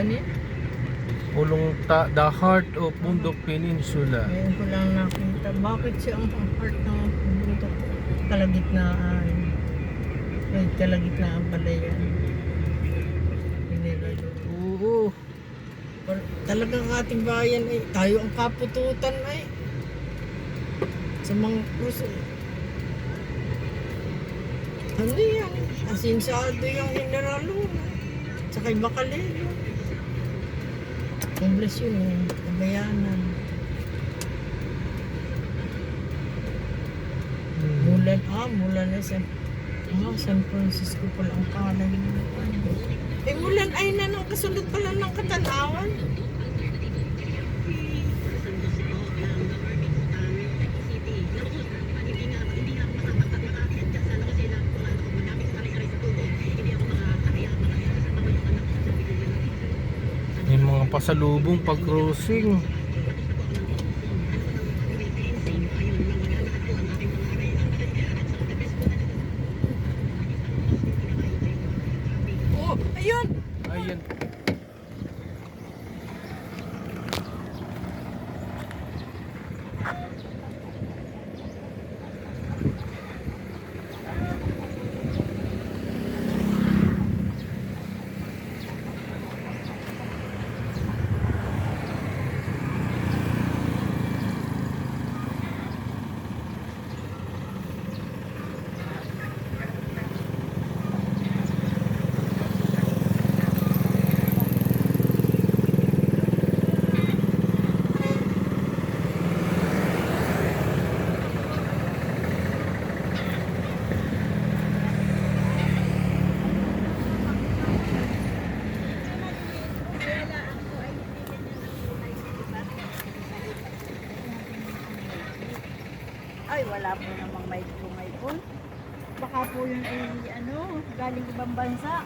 Ano yan? The Heart of Bundok Peninsula. Ngayon ko lang nakita. Bakit siya ang heart ng bundok? Kalagitnaan. Ay, kalagitnaan pala yan. Pinilalo. Oo. Talagang ating bayan ay tayo ang kapututan ay. Sa mga puso. Ano yan? Asinsado yung General Luna. Tsaka yung Bacalero. Homeless yun eh. Kabayanan. Mulan na San Francisco pala ang kalay nila. Mulan ay na nang kasunod pala ng Katanawan. May mga pasalubong pag-crossing. Oh, ayun! Ayan. Ay, wala po namang may po. Baka po yun ay galing ibang bansa.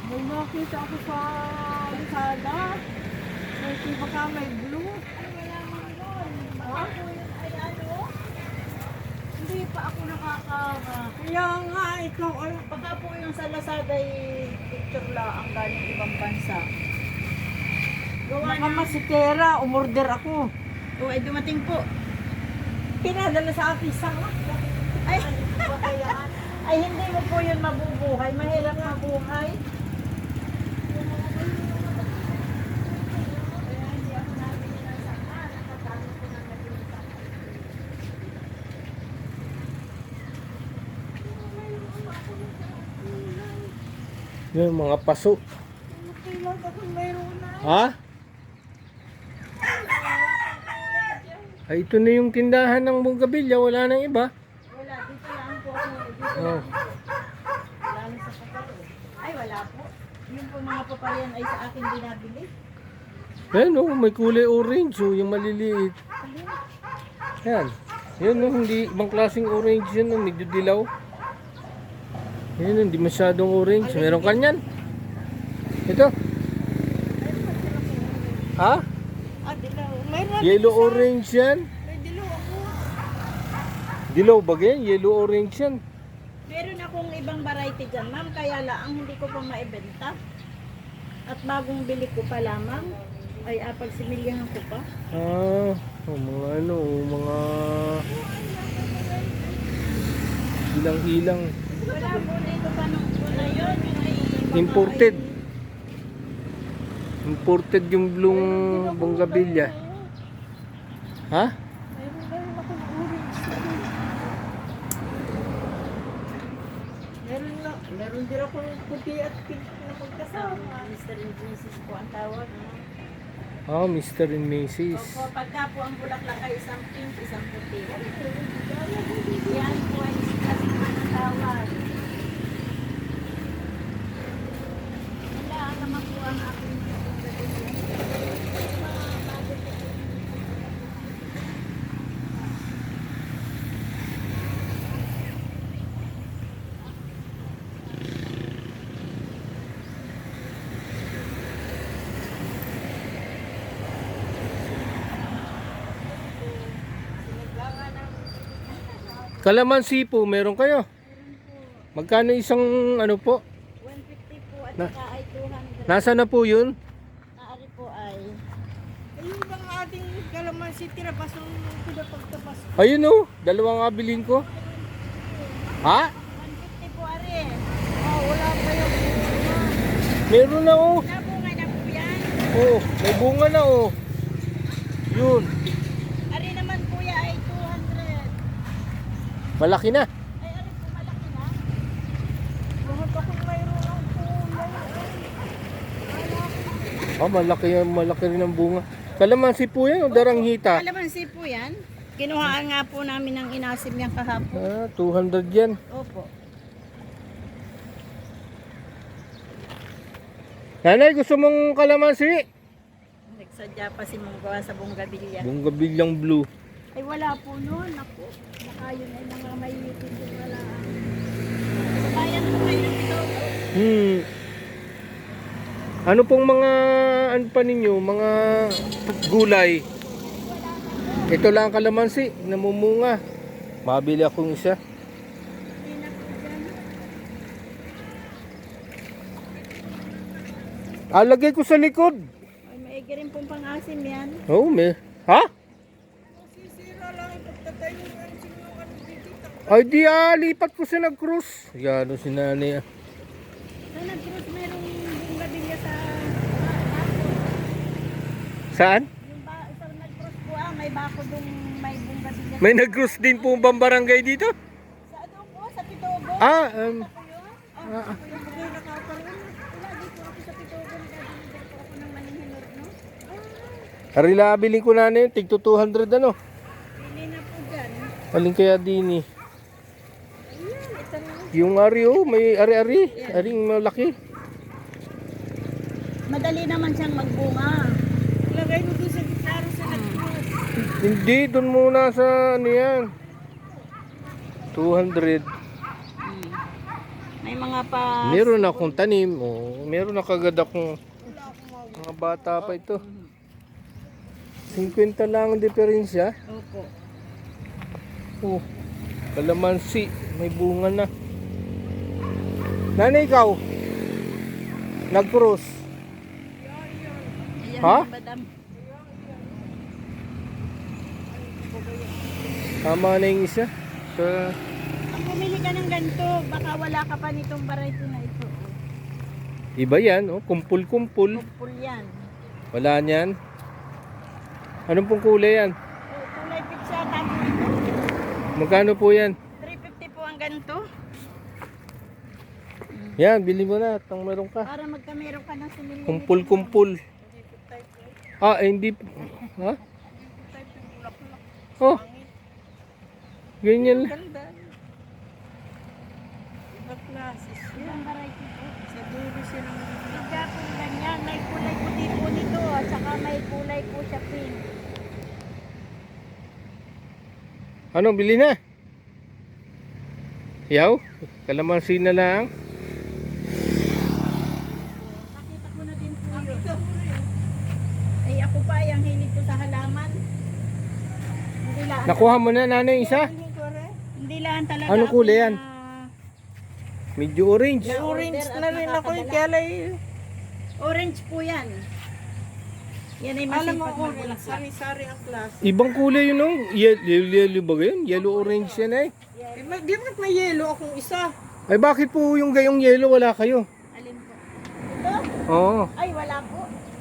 May nakita ako sa Lazada. Kasi baka may blue. Ay, wala naman doon. Baka po yun ay hindi pa ako Kaya nga, ikaw ay... Baka po yung sa Lazada ay picture lang ang galing ibang bansa. Baka masikera, umorder ako. O, ay dumating po. Pinadala sa akin isang Ay, ay hindi mo po yun mabubuhay. Mahirap mabuhay. Yung mga paso. kailan ako mayroon na. Ha? Ay, ito na yung tindahan ng Bonggabilya. Wala nang iba. Wala, dito lang po ako. Dito Oh. lalo sa papalo. Ay, wala po. Yung po mga papayan ay sa akin binabili. Ayan oh, may kulay orange oh, yung maliliit. Yan. Yan oh, hindi ibang klaseng orange yan oh, medyo dilaw. Yan, hindi masyadong orange. Meron ka niyan. Ito. Ha? Dilaw. Mayroon Yellow orange yan. May dilaw ako. Dilaw ba yan? Yellow orange yan. Meron akong ibang variety dyan, ma'am. Kaya lang, hindi ko pa maibenta. At bagong bili ko pa lamang. Ay, pagsimilyahan ko pa. Ah, mga ano, mga ilang-ilang. Wala po dito pa nung una yun. Yung ay Imported. Imported yung blue Bonggabilya. Ha? Meron akong orange. Meron din ako puti at pink na magkasama. Mr. and Mrs. po ang tawag. Ah, Mr. and Mrs. Opo, pagka po ang bulaklak ay isang pink, isang puti. Yan po ay kasi ang tawag. Wala naman po ang aking Kalamansi po, meron kayo? Magkano isang ano po? 150 po at Na- saka ay 200. Nasa na po yun? si tira pa sa pinapagtapas. Ayun oh, dalawang abilin ko. Ha? 150 po are. Oh, wala pa yung bunga. Meron na oh. Nabunga na po yan. Oh, may bunga na oh. Yun, Are naman kuya ay 200. malaki na. Ay, are po malaki na. Lahat akong mayroon ang kulay. Malaki rin ang bunga. Kalamansi po yan o daranghita? Kalamansi po yan. Kinuhaan nga po namin ng inasim niyang kahapon. 200 yan. Opo. Nanay, gusto mong kalamansi? Nagsadya pa si Munggawa sa Bonggabilya. Bunggabilyang blue. Ay wala po noon. Ako. Baka yun ay mga may YouTube yung wala. Bayan po kayo ng ito. Ano pong mga ano pa ninyo, mga gulay? Ito lang ang kalamansi, namumunga. Mabili akong isa. Hindi na po dyan. Lagay ko sa likod. Ay, maigi rin pong pang-asim yan. Oh, may. Ha? Sisira lang ipagtatay mo ang sinukan dito. Ay di lipat ko sa nag-cruise. Yan o si nanay. Sa nag-cruise merong Bonggabilya sa Saan? yung sa nag-cruise po may bako dong may Bonggabilya. May nag-cruise din po bang barangay dito? Sa ano po? Sa Pitogo? Ah, Po yun? Yung nakakaroon. Lagi po ako sa Pitogo. Nagdadeliver po ako ng maninhinor, no? Arila, bilhin ko na yun. Tig to 200 ano. Pili na po dyan. Alin kaya din eh. Ayan, ito na. Yung ari oh, may ari-ari. Aring malaki. Madali naman siyang magbunga. Ilagay mo doon sa gitaro sa nag-cross. Hindi, doon muna sa ano yan. 200. May mga pa... Meron akong tanim. Oh, meron na kagad akong mga bata pa ito. 50 lang ang diferensya. Opo. Oh, kalamansi. May bunga na. Nanay, ikaw? Nag-cross. Ayan, Ha? madam. Tama na yung isa. Sa... Ang bumili ka ng ganito, baka wala ka pa nitong variety na ito. Iba yan. Oh, kumpul-kumpul. Full yan. Wala niyan. Anong pong kulay yan? Kulay pizza, tapo ito. Magkano po yan? 350 po ang ganito. Yan, bili mo na. Tang meron ka. Para magkamero ka ng similya. Kumpul-kumpul. Hindi. Ha? Oh. Ganyan lang. Ganda. Iba klase siya. Ilang variety po. Sa dulo siya ng Bigya po ganyan. May kulay puti po nito. At saka may kulay po siya pink. Ano, bili na? Yaw? Kalamansi na lang. Nakita ko na din po yun. Ay ako pa, yung hilig ko sa halaman. Hindi lang. Nakuha mo na, nanay, isa? Hindi lang talaga. Anong ako kulay yan? na- Medyo orange. May orange na rin ako eh. Kaya lang Orange po yan. Yan ay alam mo masipag orange. magbulak. Sari-sari ang klase. Ibang kulay yun, oh. Yellow ba yun? Yellow-orange yan, eh. Di ba't may yellow akong isa? Ay, bakit po yung gayong yellow wala kayo? Alin po? Ito? Oo. Ay, wala po.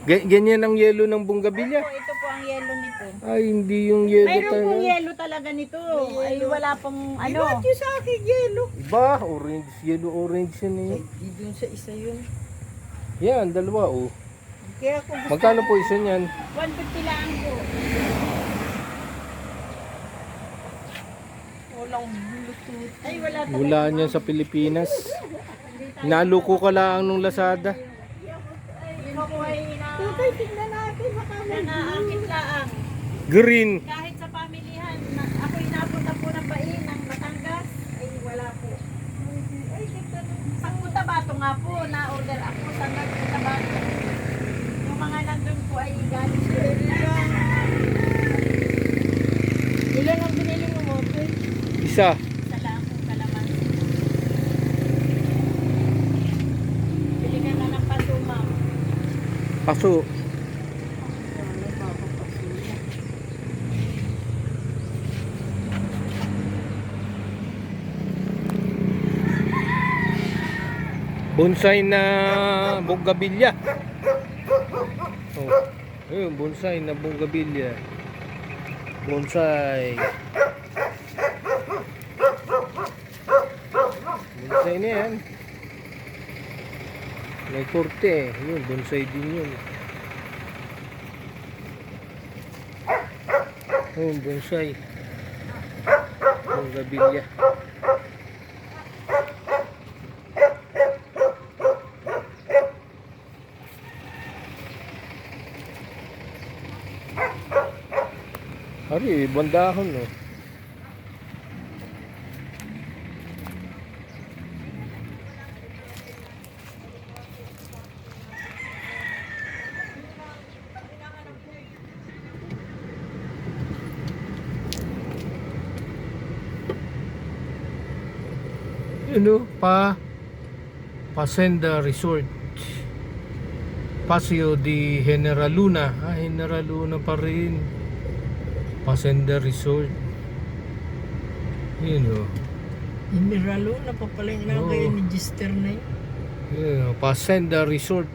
Ganyan ang yellow ng bunggabilya. Ito po ang yellow nito. Ay, hindi yung yellow Mayroon pong talaga. yellow talaga nito. Ay, wala pong ano. Ba't yung sa akin yellow? Iba, orange, yellow-orange yan, eh. Di dun sa isa yun. Yan, dalawa, oh. Kaya kung gusto Magkano po isa niyan? 150 lang po. walang bluetooth. Ay, wala talaga. Wala niyan sa Pilipinas. Naluko ka lang nung Lazada. Yun po ay Tutay, tignan natin. Baka may naakit laang. Green. Kahit sa pamilihan, ako inapunta po ng Bain, ng Batangas, ay wala po. Ay, sa Cotabato nga po, na-order ako sa Cotabato. Yung mga nandun po ay galing sa ilan ang binili mo mo? Isa. sa laang kalamansi. Bili ka na ng paso, ma'am. Paso. Bonsai na bougainvillea. Oh. Ayun, bonsai na bougainvillea. Bonsai. Bonsai na yan. May korte. Yun, bonsai din yun. Ayun, bonsai. Bougainvillea. Ari, bandahon no. Pasenda Resort. Paseo di General Luna. General Luna pa rin. Pasenda Resort. Yun o. Generalo na pa pala yung nagay ni Gister na yun. Yun o. Pasenda Resort.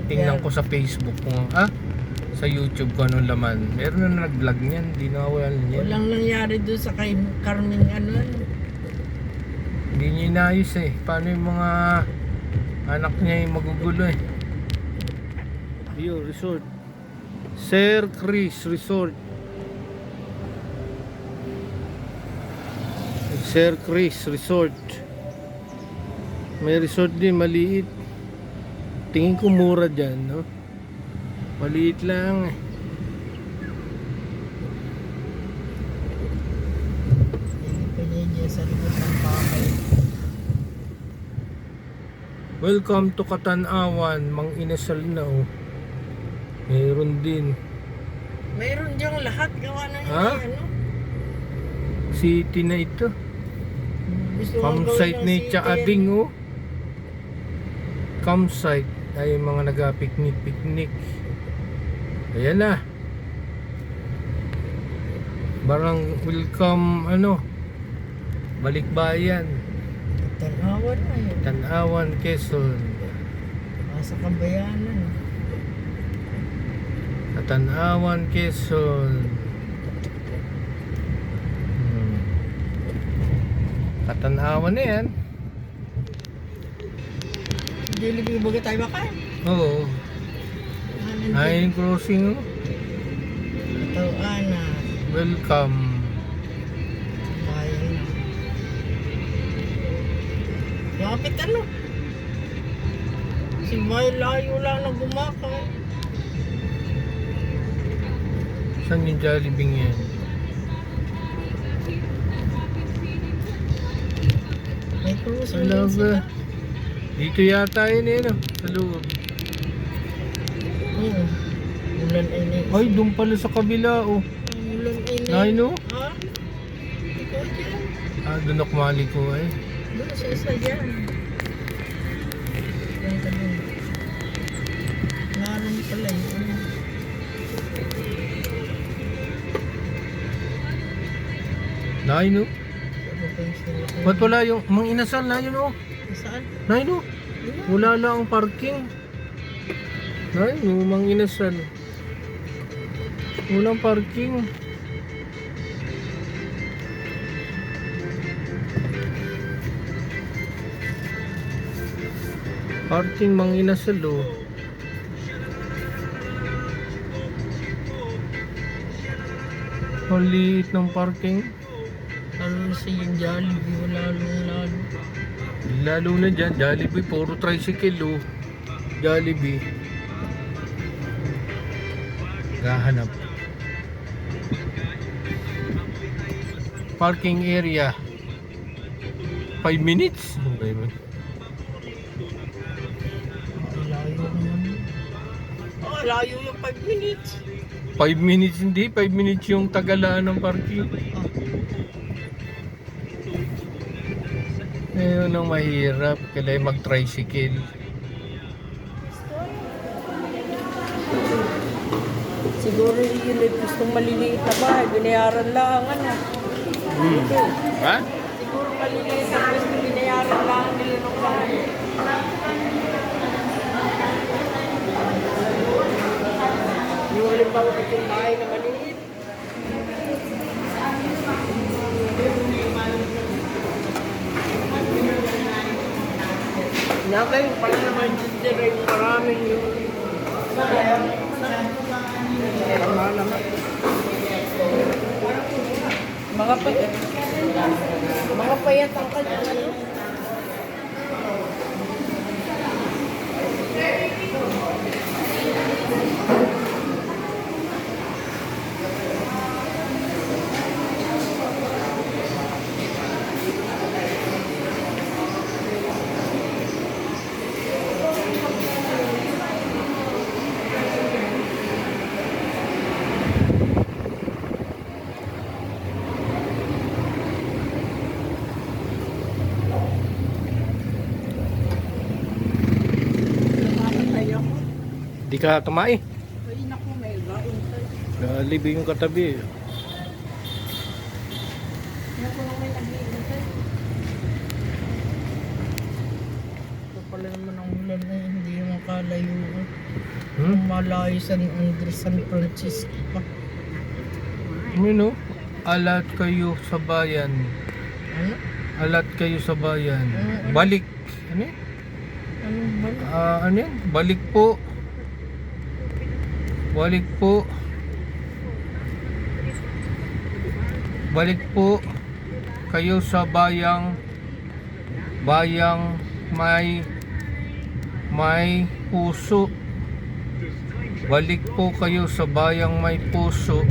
Tingnan ko sa Facebook mo. Sa YouTube ko anong laman. Meron na nag-vlog niyan. Di na wala niyan. Walang nangyari doon sa kay Carmen ano. Hindi niya inayos eh. Paano yung mga anak niya yung magugulo eh. Yo, resort. Sir Chris Resort. Sir Chris Resort. May resort din maliit. Tingin ko mura dyan, no? Maliit lang eh. Hindi sa likod ng pakay. Welcome to Katanawan, Mang Inasal na oh. Mayroon din. Mayroon diyang lahat gawa na yun. Ha? Ano? City na ito. Gusto Campsite ni Chaading oh. Campsite ay mga nag-picnic. Ayan na. Barang welcome Balikbayan. Tanawan na yun. Tanawan, Quezon. Sa Kabayanan. Tanawan, Quezon. Katanawan na yan. Jollibee baga tayo ba kayo? Oo. Ayun crossing oh. Katawan na. Welcome. Bayan na. Bakit ano? Si May layo lang na gumakay. Saan yung Jollibee yan? May cruise Hello rin ba? sila. Dito yata yun eh no? Sa loob. Oo. Ulan ay na. Ay, doon pala sa kabila oh. Ulan ay na. Ay no? Ha? Ikaw dyan. Doon ako mali ko eh. Doon sa isa dyan. Doon ka doon. Naroon pala yun. Nay no? Ano pa yung sila? Ba't wala yung Mang Inasal na yun oh? Saan? Nay no? Wala lang ang parking. Nay no, Mang Inasal. Walang parking. Parking Mang Inasal oh. Ang liit ng parking. Lalo sa yung Jollibee, lalo. Lalo na dyan, Jollibee, puro tricycle oh. Jollibee. Gahanap. Parking area. 5 minutes? Okay man. Layo naman. Oh, layo yung 5 minutes. 5 minutes hindi, 5 minutes yung tagalaan ng parking. Ayun ang mahirap, kailangan mag-tricycle. Siguro yun ay gustong maliliit na bahay. Binayaran lang ano. Dito. Ha? Siguro maliliit na gusto binayaran lang nila ng bahay. Yung halimbawa itong bahay na maliit. Nakay, pala naman dito rin maraming yung tama naman. Mga payat ang kanya. Ano? Di ka tumae. Ay, naku, may gain tayo. Libre yung katabi. Naku, may nag-iintay. Ito pala naman ang ulan na hindi yung makalayo. Hmm? Yung malayo San Andres, San Francisco pa. Ano? Alat kayo sa bayan. Ano? Alat kayo sa bayan. Balik. Ano yan? Anong ba? Ano yan? Balik po. Balik po. Balik po kayo sa bayang may puso. Balik po kayo sa bayang may puso.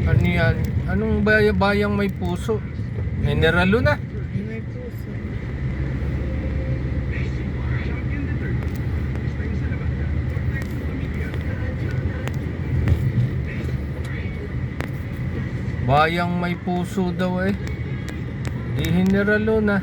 Ano yan? Anong bayang may puso? Mineralo na. Hindi may puso. Bayang may puso daw eh. Di General Luna.